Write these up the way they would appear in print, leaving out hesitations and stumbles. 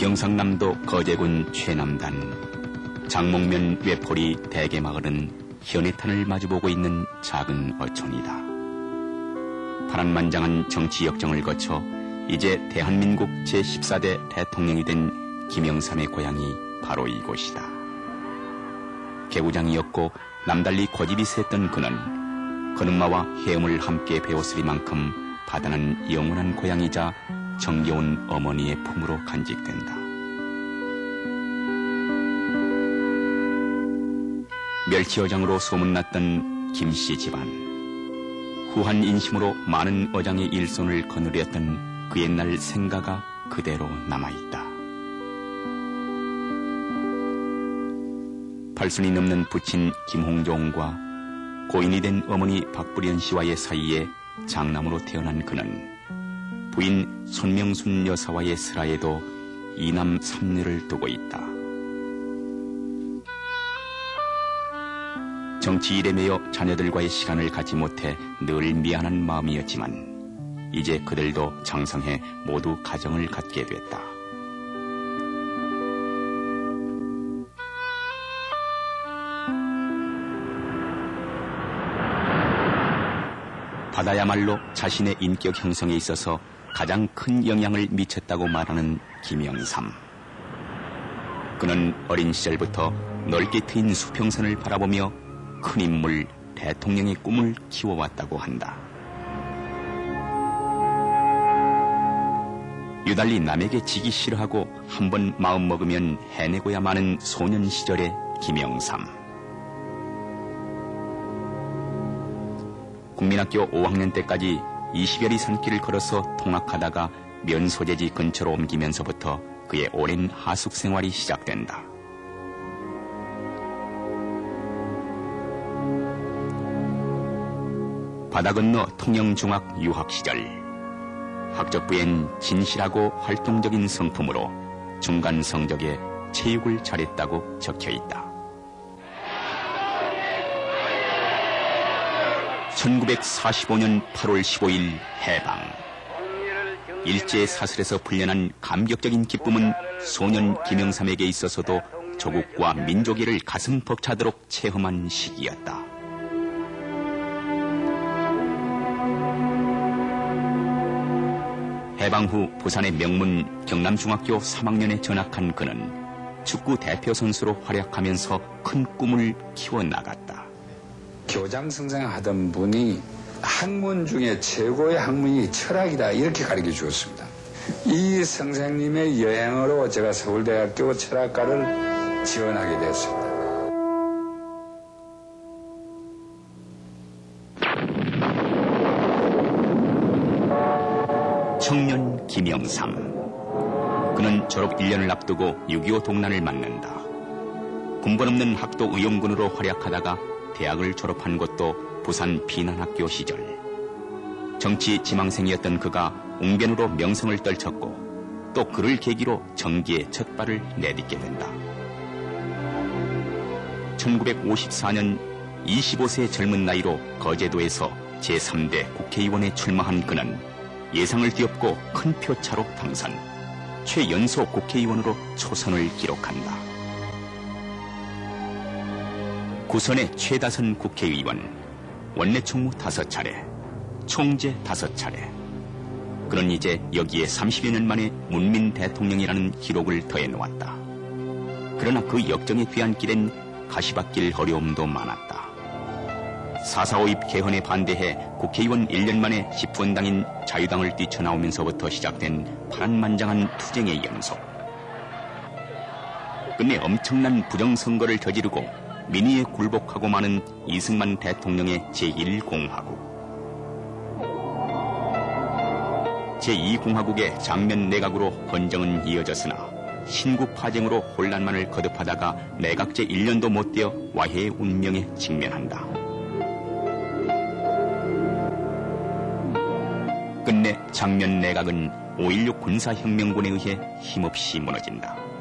경상남도 거제군 최남단 장목면 외포리 대개마을은 현해탄을 마주보고 있는 작은 어촌이다. 파란만장한 정치 역정을 거쳐 이제 대한민국 제14대 대통령이 된 김영삼의 고향이 바로 이곳이다. 개구장이었고 남달리 고집이 셌던 그는 건음마와 헤엄을 함께 배웠으리만큼 바다는 영원한 고향이자 정겨운 어머니의 품으로 간직된다. 멸치어장으로 소문났던 김씨 집안. 후한 인심으로 많은 어장의 일손을 거느렸던 그 옛날 생가가 그대로 남아있다. 팔순이 넘는 부친 김홍종과 고인이 된 어머니 박부련 씨와의 사이에 장남으로 태어난 그는 부인 손명순 여사와의 슬하에도 이남 삼녀를 두고 있다. 정치 일에 매여 자녀들과의 시간을 갖지 못해 늘 미안한 마음이었지만 이제 그들도 장성해 모두 가정을 갖게 됐다. 바다야말로 자신의 인격 형성에 있어서 가장 큰 영향을 미쳤다고 말하는 김영삼. 그는 어린 시절부터 넓게 트인 수평선을 바라보며 큰 인물 대통령의 꿈을 키워왔다고 한다. 유달리 남에게 지기 싫어하고 한번 마음먹으면 해내고야 마는 소년 시절의 김영삼. 국민학교 5학년 때까지 20여리 산길을 걸어서 통학하다가 면소재지 근처로 옮기면서부터 그의 오랜 하숙 생활이 시작된다. 바다 건너 통영중학 유학 시절 학적부엔 진실하고 활동적인 성품으로 중간 성적에 체육을 잘했다고 적혀있다. 1945년 8월 15일 해방. 일제사슬에서 풀려난 감격적인 기쁨은 소년 김영삼에게 있어서도 조국과 민족애를 가슴 벅차도록 체험한 시기였다. 해방 후 부산의 명문 경남중학교 3학년에 전학한 그는 축구 대표 선수로 활약하면서 큰 꿈을 키워나갔다. 교장 선생하던 분이 학문 중에 최고의 학문이 철학이다 이렇게 가르쳐 주었습니다. 이 선생님의 여행으로 제가 서울대학교 철학과를 지원하게 됐습니다. 청년 김영삼. 그는 졸업 1년을 앞두고 6.25 동란을 맞는다. 군번 없는 학도 의용군으로 활약하다가 대학을 졸업한 것도 부산 비난학교 시절. 정치 지망생이었던 그가 웅변으로 명성을 떨쳤고 또 그를 계기로 정계의 첫 발을 내딛게 된다. 1954년 25세 젊은 나이로 거제도에서 제3대 국회의원에 출마한 그는 예상을 뒤엎고 큰 표차로 당선, 최연소 국회의원으로 초선을 기록한다. 구선의 최다선 국회의원, 원내 총무 5차례, 총재 5차례. 그는 이제 여기에 30여 년 만에 문민 대통령이라는 기록을 더해놓았다. 그러나 그 역정의 귀한 길엔 가시밭길 어려움도 많았다. 4.45 개헌에 반대해 국회의원 1년 만에 집권당인 자유당을 뛰쳐나오면서부터 시작된 파란만장한 투쟁의 연속. 끝내 엄청난 부정선거를 저지르고 민의에 굴복하고 마는 이승만 대통령의 제1공화국. 제2공화국의 장면 내각으로 헌정은 이어졌으나 신구파쟁으로 혼란만을 거듭하다가 내각제 1년도 못 되어 와해의 운명에 직면한다. 끝내 장면 내각은 5.16 군사혁명군에 의해 힘없이 무너진다.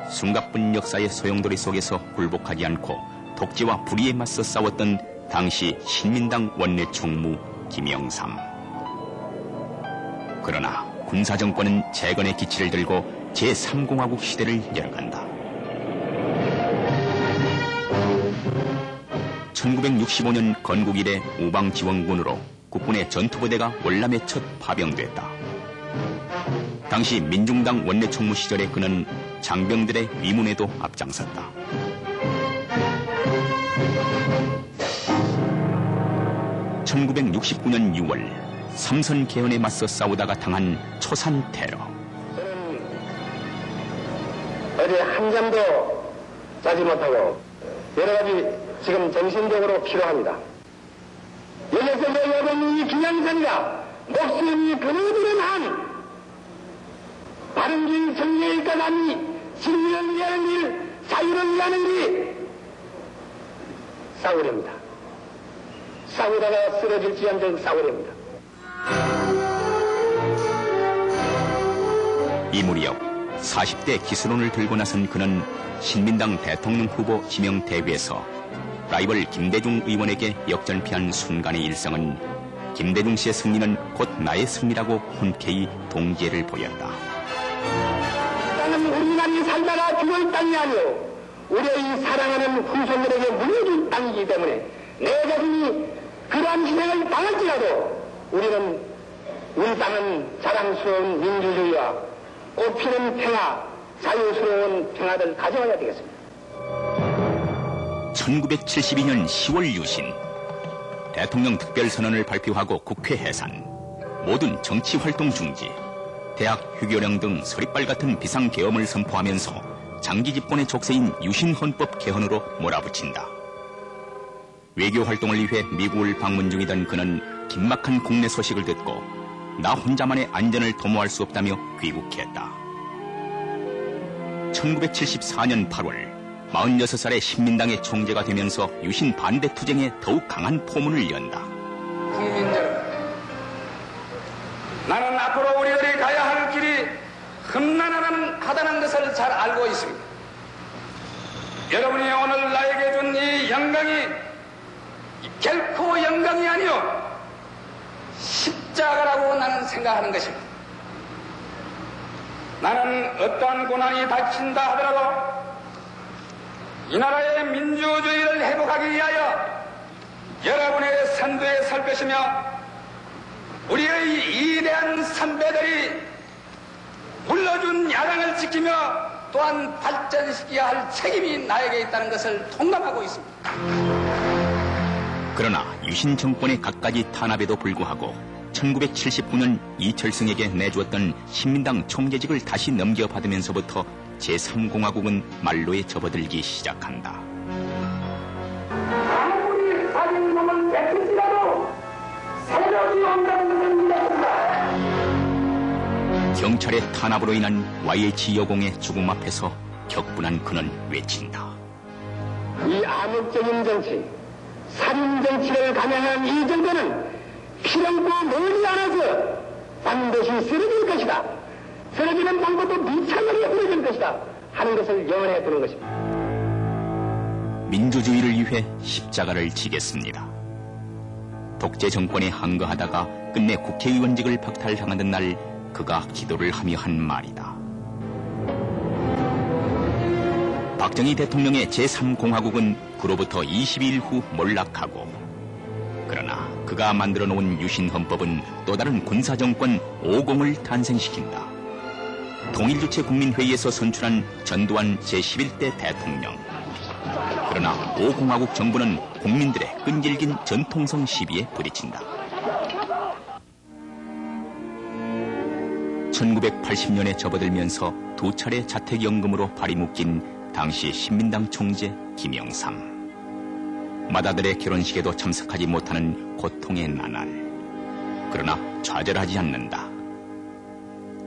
숨가쁜 역사의 소용돌이 속에서 굴복하지 않고 독재와 불의에 맞서 싸웠던 당시 신민당 원내 총무 김영삼. 그러나 군사정권은 재건의 기치를 들고 제3공화국 시대를 열어간다. 1965년 건국 이래 우방지원군으로 국군의 전투부대가 월남에 첫 파병됐다. 당시 민중당 원내총무 시절에 그는 장병들의 위문에도 앞장섰다. 1969년 6월 삼선 개헌에 맞서 싸우다가 당한 초산 테러. 저는 어제 한 잠도 자지 못하고 여러 가지 지금 정신적으로 피로합니다. 여기서 여러분이 기념선이다. 목숨이 그늘들은 한 바른길 정의의 까다니 진리를 위하는 길, 자유를 위하는 길 싸우렵니다. 싸우다가 쓰러질지언정 싸우렵니다. 이 무렵 40대 기술론을 들고 나선 그는 신민당 대통령 후보 지명 대회에서 라이벌 김대중 의원에게 역전패한 순간의 일성은 김대중 씨의 승리는 곧 나의 승리라고 흔쾌히 동지애를 보였다. 땅은 우리나라에 살다가 죽을 땅이 아니오. 우리의 사랑하는 후손들에게 물려준 땅이기 때문에 내 자신이 그러한 희생을 당할지라도 우리 땅은 자랑스러운 민주주의와 꽃피는 평화, 자유스러운 평화를 가져와야 되겠습니다. 1972년 10월 유신, 대통령 특별선언을 발표하고 국회 해산, 모든 정치활동 중지, 대학 휴교령 등 서리빨 같은 비상계엄을 선포하면서 장기 집권의 족쇄인 유신헌법 개헌으로 몰아붙인다. 외교활동을 위해 미국을 방문 중이던 그는 긴막한 국내 소식을 듣고 나 혼자만의 안전을 도모할 수 없다며 귀국했다. 1974년 8월 46살의 신민당의 총재가 되면서 유신 반대 투쟁에 더욱 강한 포문을 연다. 국민 여러분, 나는 앞으로 우리들이 가야 할 길이 험난하다는 것을 잘 알고 있습니다. 여러분이 오늘 나에게 준 이 영광이 결코 영광이 아니요 십자가라고 나는 생각하는 것입니다. 나는 어떠한 고난이 닥친다 하더라도 이 나라의 민주주의를 회복하기 위하여 여러분의 선두에 설 것이며 우리의 이대한 선배들이 물러준 야당을 지키며 또한 발전시켜야 할 책임이 나에게 있다는 것을 통감하고 있습니다. 그러나 유신 정권의 갖가지 탄압에도 불구하고 1979년 이철승에게 내주었던 신민당 총재직을 다시 넘겨받으면서부터 제3공화국은 말로에 접어들기 시작한다. 아무리 살인범을 베풀지라도 새롭게 온다는 것을 믿었습니다. 경찰의 탄압으로 인한 YH 여공의 죽음 앞에서 격분한 그는 외친다. 이 암흑적인 정치, 살인 정치를 감행한 이 정권은 피령고 멀리 않아서 반드시 쓰러질 것이다. 쓰러지는 방법도 미창하게 쓰러질 것이다. 하는 것을 염원해 두는 것입니다. 민주주의를 위해 십자가를 지겠습니다. 독재 정권에 항거하다가 끝내 국회의원직을 박탈당하던 날 그가 기도를 하며 한 말이다. 박정희 대통령의 제3공화국은 그로부터 22일 후 몰락하고, 그러나 그가 만들어 놓은 유신헌법은 또 다른 군사정권 5공을 탄생시킨다. 통일주체 국민회의에서 선출한 전두환 제11대 대통령. 그러나 5공화국 정부는 국민들의 끈질긴 전통성 시비에 부딪힌다. 1980년에 접어들면서 두 차례 자택연금으로 발이 묶인 당시 신민당 총재 김영삼. 맏아들의 결혼식에도 참석하지 못하는 고통의 나날. 그러나 좌절하지 않는다.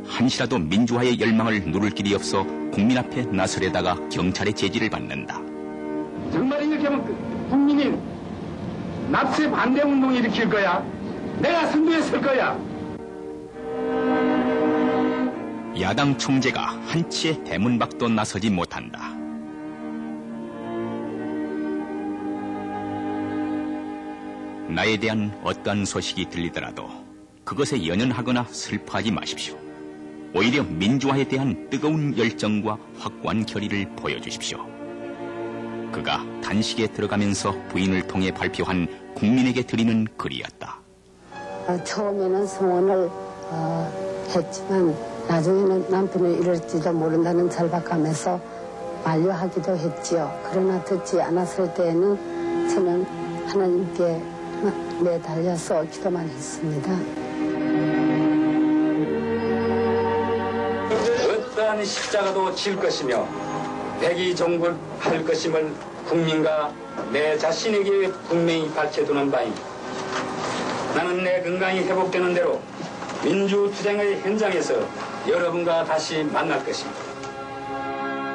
한시라도 민주화의 열망을 누를 길이 없어 국민 앞에 나서려다가 경찰의 제지를 받는다. 정말 이렇게 하면 국민이 납세 반대 운동을 일으킬 거야. 내가 선두에 설 거야. 야당 총재가 한치의 대문 밖도 나서지 못한다. 나에 대한 어떠한 소식이 들리더라도 그것에 연연하거나 슬퍼하지 마십시오. 오히려 민주화에 대한 뜨거운 열정과 확고한 결의를 보여주십시오. 그가 단식에 들어가면서 부인을 통해 발표한 국민에게 드리는 글이었다. 처음에는 소원을 했지만 나중에는 남편이 이럴지도 모른다는 절박감에서 만류하기도 했지요. 그러나 듣지 않았을 때에는 저는 하나님께 매달려서 기도만 했습니다. 어떠한 십자가도 질 것이며 백의종불할 것임을 국민과 내 자신에게 분명히 밝혀두는 바입니다. 나는 내 건강이 회복되는 대로 민주투쟁의 현장에서 여러분과 다시 만날 것입니다.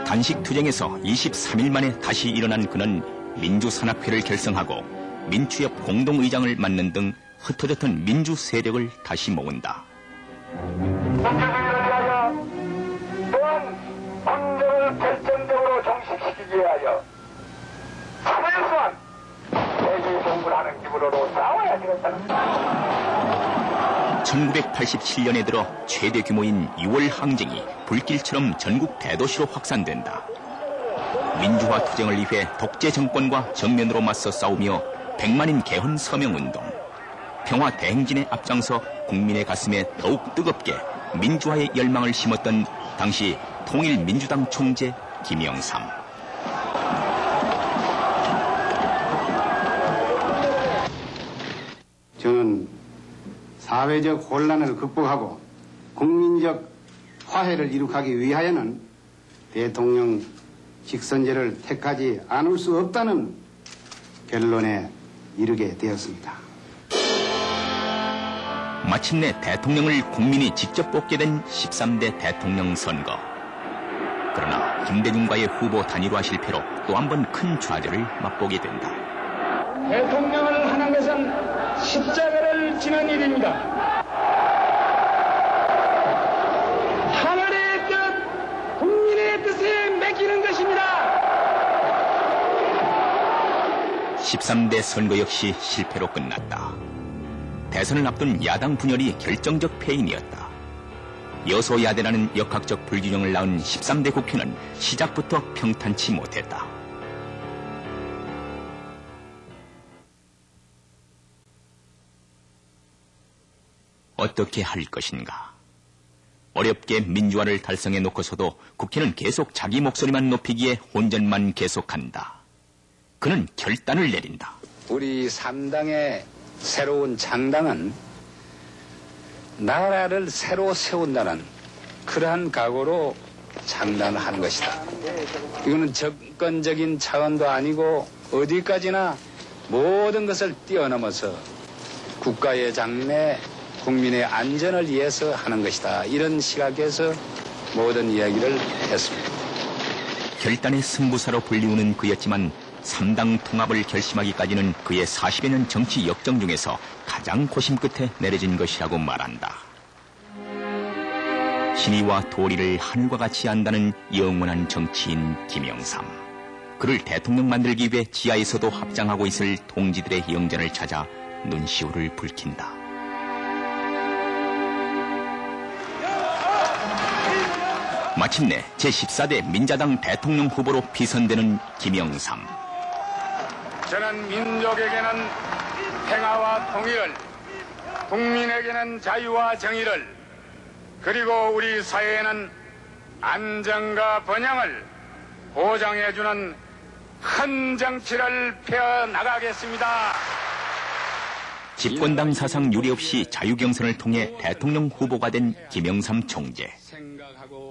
단식투쟁에서 23일 만에 다시 일어난 그는 민주산악회를 결성하고 민추협 공동의장을 맡는 등 흩어졌던 민주 세력을 다시 모은다. 또한 군대를 결정적으로 종식시키기 위하여 최소한 백의종불하는 기분으로 싸워야 되겠다는 1987년에 들어 최대 규모인 6월 항쟁이 불길처럼 전국 대도시로 확산된다. 민주화 투쟁을 위해 독재 정권과 정면으로 맞서 싸우며 백만인 개헌 서명운동, 평화 대행진에 앞장서 국민의 가슴에 더욱 뜨겁게 민주화의 열망을 심었던 당시 통일민주당 총재 김영삼. 저는 사회적 혼란을 극복하고 국민적 화해를 이룩하기 위하여는 대통령 직선제를 택하지 않을 수 없다는 결론에 이르게 되었습니다. 마침내 대통령을 국민이 직접 뽑게 된 13대 대통령 선거. 그러나 김대중과의 후보 단일화 실패로 또 한 번 큰 좌절을 맛보게 된다. 대통령을 하는 것은 십자가를 지는 일입니다. 하늘의 뜻, 국민의 뜻에 맡기는 것입니다. 13대 선거 역시 실패로 끝났다. 대선을 앞둔 야당 분열이 결정적 패인이었다. 여소야대라는 역학적 불균형을 낳은 13대 국회는 시작부터 평탄치 못했다. 어떻게 할 것인가? 어렵게 민주화를 달성해 놓고서도 국회는 계속 자기 목소리만 높이기에 혼전만 계속한다. 그는 결단을 내린다. 우리 3당의 새로운 창당은 나라를 새로 세운다는 그러한 각오로 창단하는 것이다. 이거는 정권적인 차원도 아니고 어디까지나 모든 것을 뛰어넘어서 국가의 장래, 국민의 안전을 위해서 하는 것이다. 이런 시각에서 모든 이야기를 했습니다. 결단의 승부사로 불리우는 그였지만 3당 통합을 결심하기까지는 그의 40여 년 정치 역정 중에서 가장 고심 끝에 내려진 것이라고 말한다. 신의와 도리를 하늘과 같이 안다는 영원한 정치인 김영삼. 그를 대통령 만들기 위해 지하에서도 합장하고 있을 동지들의 영전을 찾아 눈시울을 붉힌다. 마침내 제14대 민자당 대통령 후보로 비선되는 김영삼. 저는 민족에게는 평화와 통일을, 국민에게는 자유와 정의를, 그리고 우리 사회에는 안정과 번영을 보장해주는 큰 정치를 펴나가겠습니다. 집권당 사상 유례 없이 자유경선을 통해 대통령 후보가 된 김영삼 총재.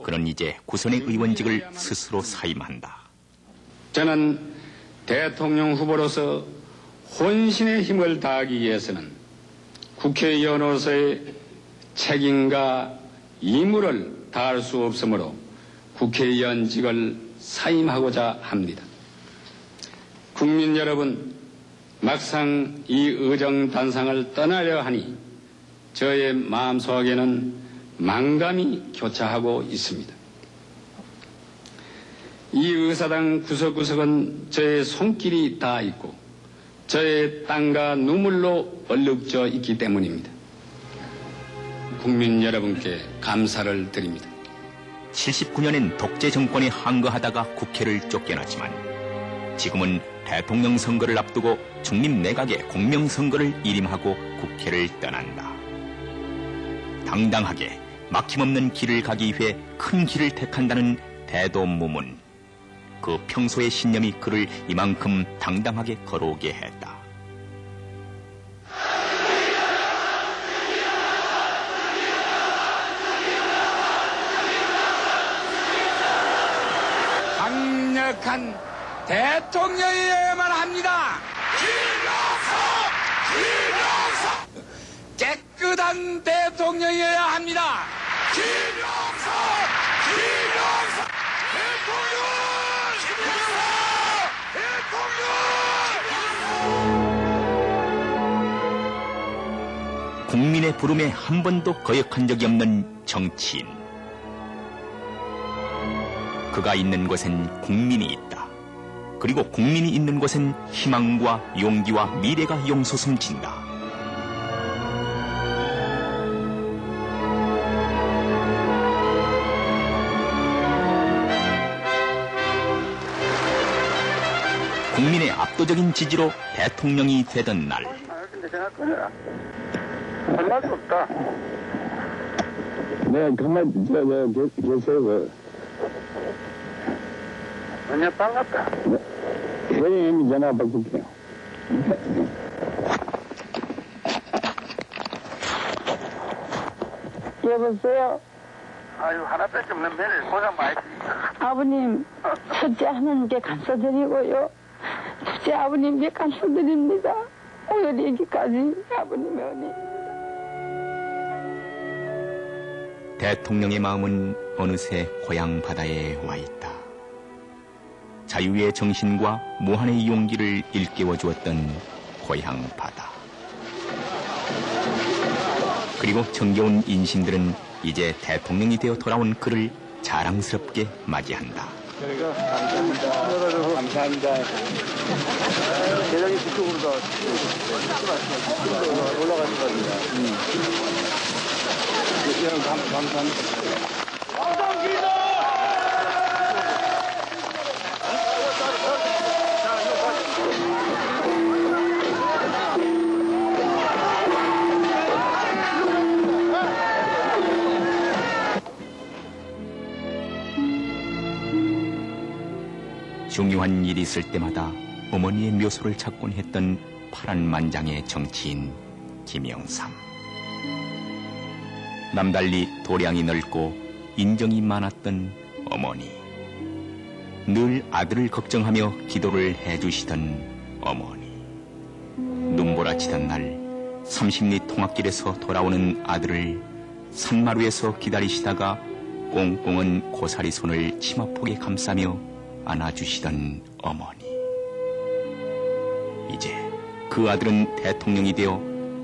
그는 이제 구선의 의원직을 스스로 사임한다. 저는 대통령 후보로서 혼신의 힘을 다하기 위해서는 국회의원으로서의 책임과義務를 다할 수 없으므로 국회의원직을 사임하고자 합니다. 국민 여러분, 막상 이 의정단상을 떠나려 하니 저의 마음속에는 망감이 교차하고 있습니다. 이 의사당 구석구석은 저의 손길이 다 있고 저의 땀과 눈물로 얼룩져 있기 때문입니다. 국민 여러분께 감사를 드립니다. 79년엔 독재 정권에 항거하다가 국회를 쫓겨났지만 지금은 대통령 선거를 앞두고 중림 내각의 공명선거를 일임하고 국회를 떠난다. 당당하게 막힘없는 길을 가기 위해 큰 길을 택한다는 대도무문. 그 평소의 신념이 그를 이만큼 당당하게 걸어오게 했다. 강력한 대통령이어야만 합니다. 깨끗한 대통령이어야 합니다. 국민의 부름에 한 번도 거역한 적이 없는 정치인. 그가 있는 곳엔 국민이 있다. 그리고 국민이 있는 곳엔 희망과 용기와 미래가 용솟음친다. 국민의 압도적인 지지로 대통령이 되던 날. 근데 전화 끊어라. 만날 수 없다. 네, 정말, 계세요. 언제 반갑다. 네. 선생님이 전화 바꿀게요. 여보세요? 아유, 하나밖에 없는 매일 고생 많이 했으니까. 아버님, 첫째 하나님께 감사드리고요. 둘째 아버님께 감사드립니다. 오늘 여기까지 아버님의 은혜. 대통령의 마음은 어느새 고향 바다에 와 있다. 자유의 정신과 무한의 용기를 일깨워 주었던 고향 바다. 그리고 정겨운 인심들은 이제 대통령이 되어 돌아온 그를 자랑스럽게 맞이한다. 감사합니다. 감사합니다. 대장이 그쪽으로 더 올라가는 겁니다. 감사합니다. 중요한 일이 있을 때마다 어머니의 묘소를 찾곤 했던 파란만장의 정치인 김영삼. 남달리 도량이 넓고 인정이 많았던 어머니. 늘 아들을 걱정하며 기도를 해주시던 어머니. 눈보라치던 날 30리 통학길에서 돌아오는 아들을 산마루에서 기다리시다가 꽁꽁은 고사리 손을 치마폭에 감싸며 안아주시던 어머니. 이제 그 아들은 대통령이 되어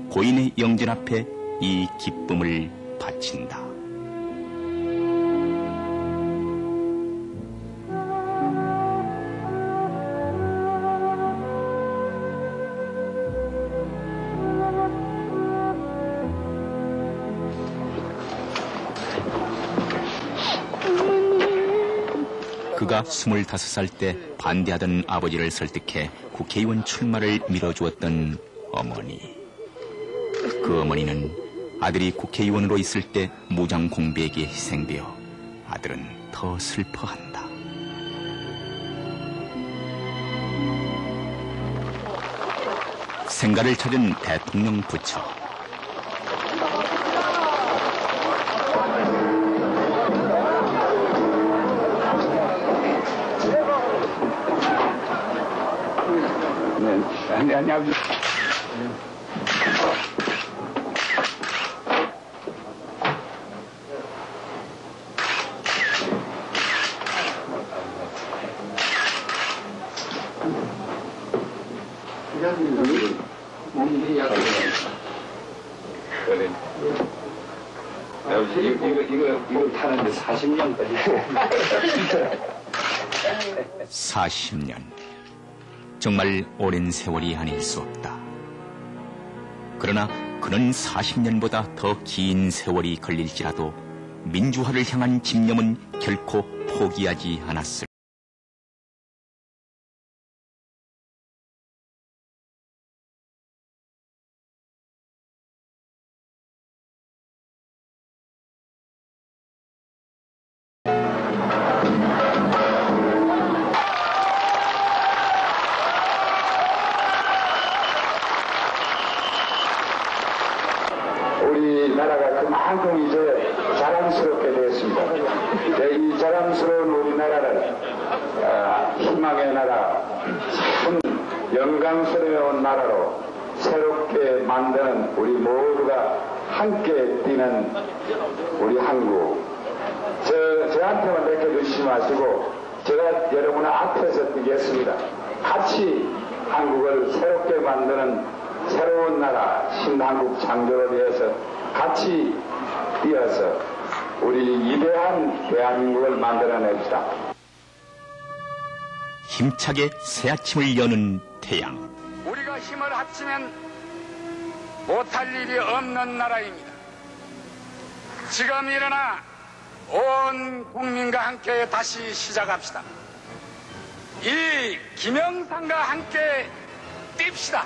고인의 영전 앞에 이 기쁨을 바친다. 그가 25살 때 반대하던 아버지를 설득해 국회의원 출마를 밀어주었던 어머니. 그 어머니는 아들이 국회의원으로 있을 때 무장 공비에게 희생되어 아들은 더 슬퍼한다. 생가를 찾은 대통령 부처. 안녕하세요. 이거 타는데 40년 걸리고. 40년. 정말 오랜 세월이 아닐 수 없다. 그러나 그는 40년보다 더 긴 세월이 걸릴지라도 민주화를 향한 집념은 결코 포기하지 않았을. 우리나라가 그만큼 이제 자랑스럽게 됐습니다. 이 자랑스러운 우리나라를 희망의 나라, 참 영광스러운 나라로 새롭게 만드는 우리 모두가 함께 뛰는 우리 한국. 저한테만 맡겨주시지 마시고 제가 여러분 앞에서 뛰겠습니다. 같이 한국을 새롭게 만드는 새로운 나라 신한국 창조를 위해서 같이 뛰어서 우리 위대한 대한민국을 만들어냅시다. 힘차게 새 아침을 여는 태양. 우리가 힘을 합치면 못할 일이 없는 나라입니다. 지금 일어나 온 국민과 함께 다시 시작합시다. 이 김영삼과 함께 뜁시다.